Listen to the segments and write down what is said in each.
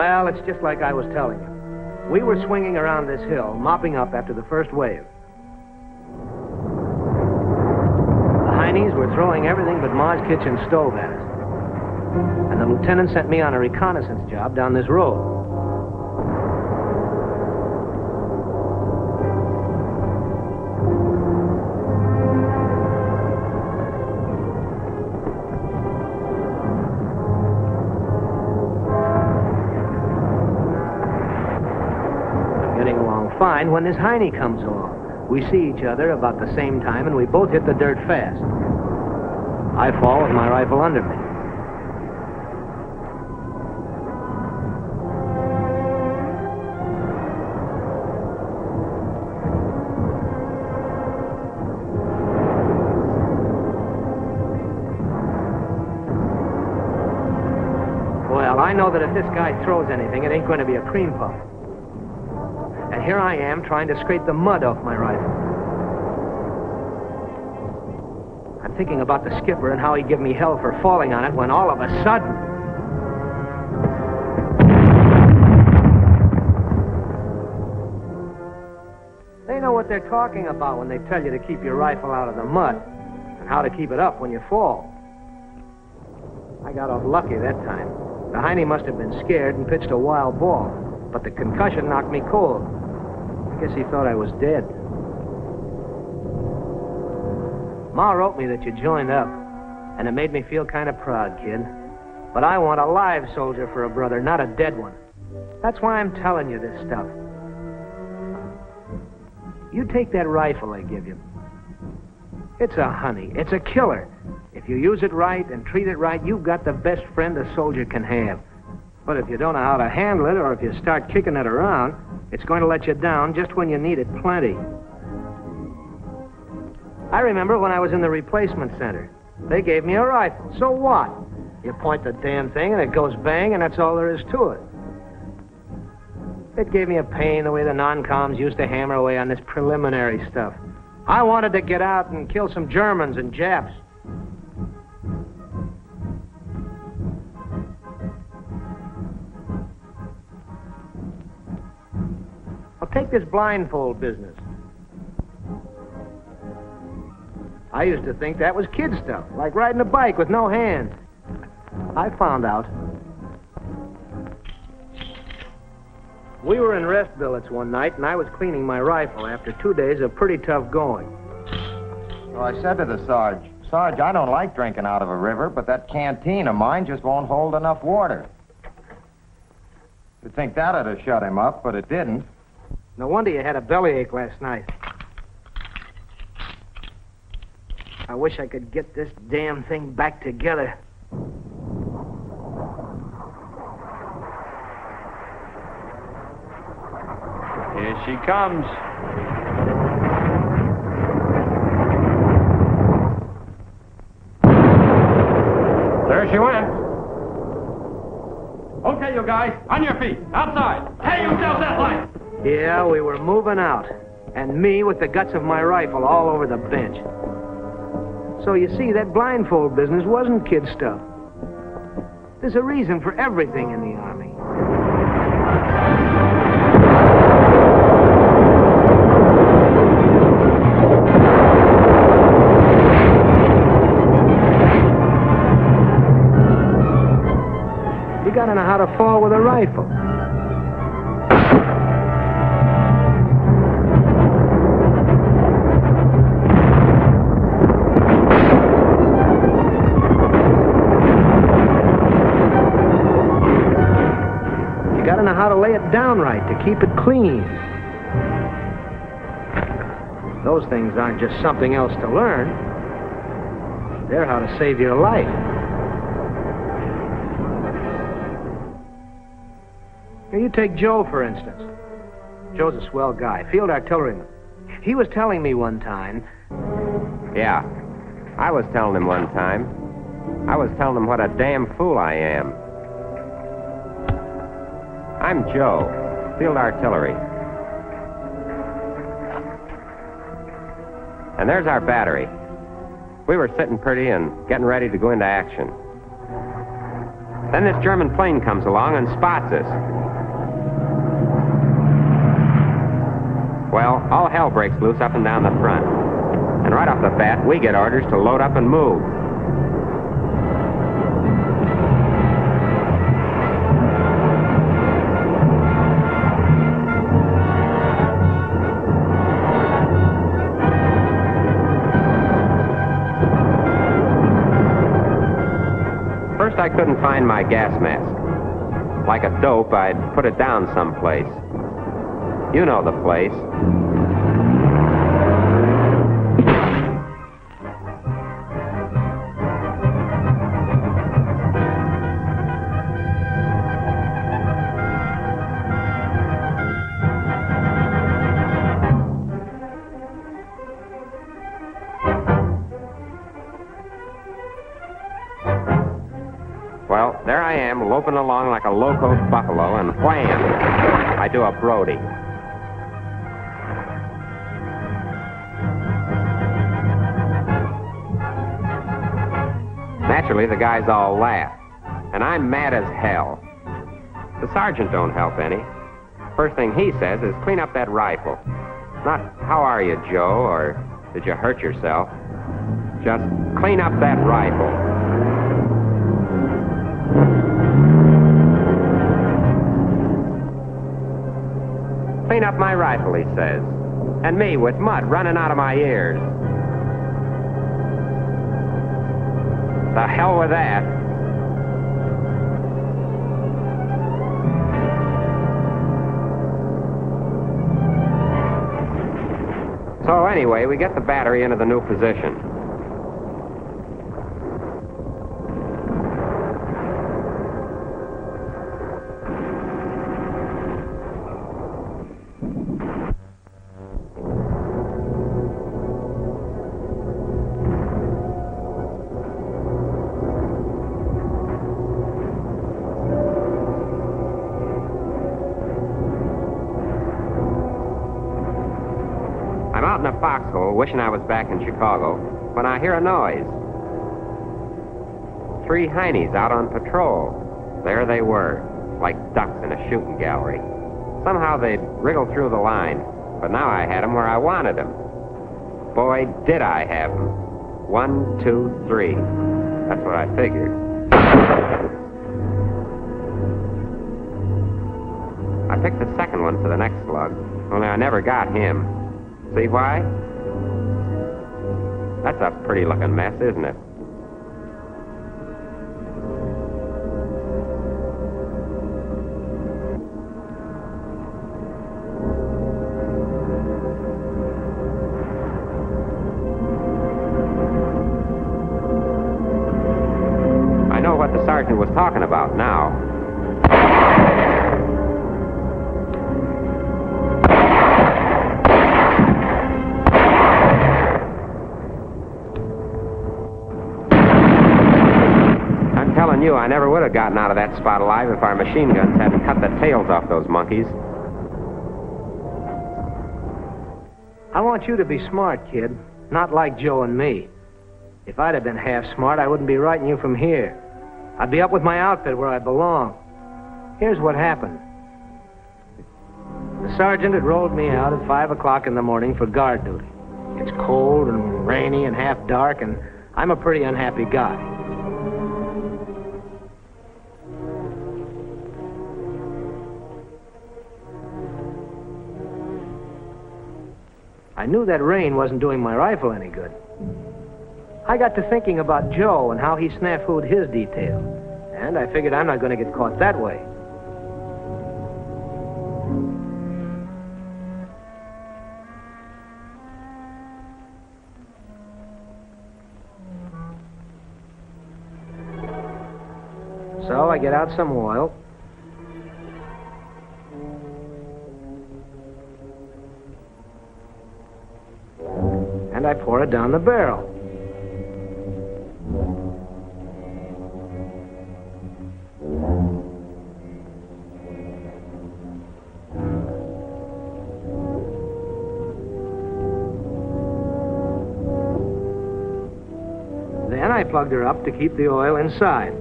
Well, it's just like I was telling you. We were swinging around this hill, mopping up after the first wave. The Heinies were throwing everything but Ma's kitchen stove at us. And the lieutenant sent me on a reconnaissance job down this road. Fine when this Heine comes along. We see each other about the same time, and we both hit the dirt fast. I fall with my rifle under me. Well, I know that if this guy throws anything, it ain't going to be a cream puff. And here I am trying to scrape the mud off my rifle. I'm thinking about the skipper and how he'd give me hell for falling on it when all of a sudden... They know what they're talking about when they tell you to keep your rifle out of the mud and how to keep it up when you fall. I got off lucky that time. The Heine must have been scared and pitched a wild ball, but the concussion knocked me cold. I guess he thought I was dead. Ma wrote me that you joined up, and it made me feel kind of proud, kid. But I want a live soldier for a brother, not a dead one. That's why I'm telling you this stuff. You take that rifle I give you. It's a honey. It's a killer. If you use it right and treat it right, you've got the best friend a soldier can have. But if you don't know how to handle it, or if you start kicking it around, it's going to let you down just when you need it plenty. I remember when I was in the replacement center. They gave me a rifle. So what? You point the damn thing and it goes bang, and that's all there is to it. It gave me a pain the way the non-coms used to hammer away on this preliminary stuff. I wanted to get out and kill some Germans and Japs. Take this blindfold business. I used to think that was kid stuff, like riding a bike with no hands. I found out. We were in rest billets one night, and I was cleaning my rifle after 2 days of pretty tough going. So I said to the Sarge, Sarge, I don't like drinking out of a river, but that canteen of mine just won't hold enough water. You'd think that'd have shut him up, but it didn't. No wonder you had a bellyache last night. I wish I could get this damn thing back together. Here she comes. There she went. Okay, you guys, on your feet, outside. Hey, yourself that light. Yeah, we were moving out. And me with the guts of my rifle all over the bench. So you see, that blindfold business wasn't kid stuff. There's a reason for everything in the Army. You gotta know how to fall with a rifle. How to lay it down right to keep it clean. Those things aren't just something else to learn. They're how to save your life. Here, you take Joe, for instance. Joe's a swell guy, field artilleryman. He was telling me one time... Yeah, I was telling him one time. I was telling him what a damn fool I am. I'm Joe, field artillery. And there's our battery. We were sitting pretty and getting ready to go into action. Then this German plane comes along and spots us. Well, all hell breaks loose up and down the front. And right off the bat, we get orders to load up and move. First, I couldn't find my gas mask. Like a dope, I'd put it down someplace. You know the place. Well, there I am, loping along like a locoed buffalo, and wham! I do a Brody. Naturally, the guys all laugh, and I'm mad as hell. The sergeant don't help any. First thing he says is, clean up that rifle. Not, how are you, Joe, or did you hurt yourself? Just clean up that rifle. Clean up my rifle, he says. And me with mud running out of my ears. The hell with that. So anyway, we get the battery into the new position. I'm out in a foxhole, wishing I was back in Chicago, when I hear a noise. 3 heinies out on patrol. There they were, like ducks in a shooting gallery. Somehow they'd wriggled through the line, but now I had them where I wanted them. Boy, did I have them. 1, 2, 3. That's what I figured. I picked the second one for the next slug, only I never got him. See why? That's a pretty looking mess, isn't it? I know what the sergeant was talking about now. I never would have gotten out of that spot alive if our machine guns hadn't cut the tails off those monkeys. I want you to be smart, kid. Not like Joe and me. If I'd have been half smart, I wouldn't be writing you from here. I'd be up with my outfit where I belong. Here's what happened. The sergeant had rolled me out at 5 o'clock in the morning for guard duty. It's cold and rainy and half dark, and I'm a pretty unhappy guy. I knew that rain wasn't doing my rifle any good. I got to thinking about Joe and how he snafu'd his detail, and I figured I'm not going to get caught that way. So I get out some oil. And I pour it down the barrel. Then I plugged her up to keep the oil inside.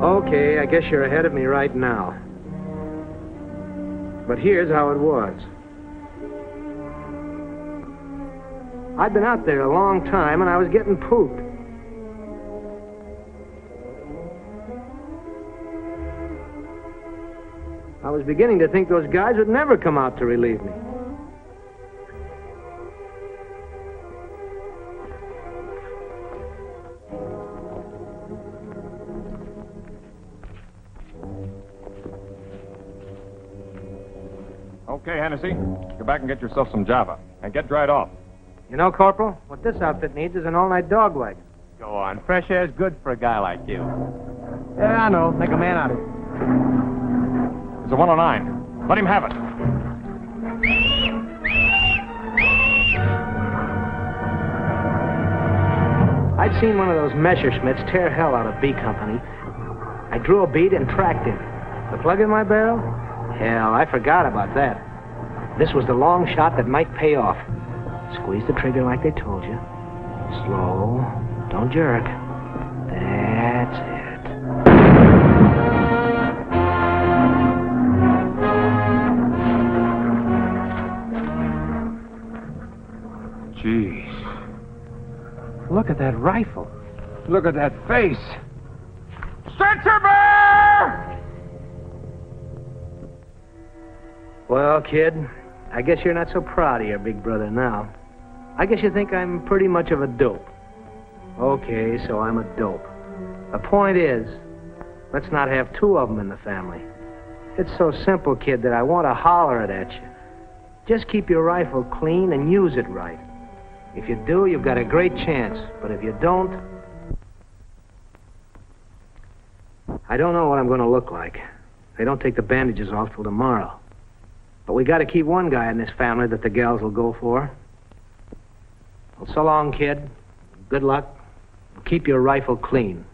Okay, I guess you're ahead of me right now. But here's how it was. I'd been out there a long time, and I was getting pooped. I was beginning to think those guys would never come out to relieve me. Okay, Hennessy. Go back and get yourself some Java. And get dried off. You know, Corporal, what this outfit needs is an all-night dog wagon. Go on. Fresh air's good for a guy like you. Yeah, I know. Make a man out of it. It's a 109. Let him have it. I'd seen one of those Messerschmitts tear hell out of B Company. I drew a bead and tracked him. The plug in my barrel? Hell, I forgot about that. This was the long shot that might pay off. Squeeze the trigger like they told you. Slow. Don't jerk. That's it. Jeez. Look at that rifle. Look at that face. Stretcher bear! Well, kid, I guess you're not so proud of your big brother now. I guess you think I'm pretty much of a dope. Okay, so I'm a dope. The point is, let's not have two of them in the family. It's so simple, kid, that I want to holler it at you. Just keep your rifle clean and use it right. If you do, you've got a great chance. But if you don't, I don't know what I'm going to look like. They don't take the bandages off till tomorrow. But we got to keep one guy in this family that the gals will go for. Well, so long, kid. Good luck. Keep your rifle clean.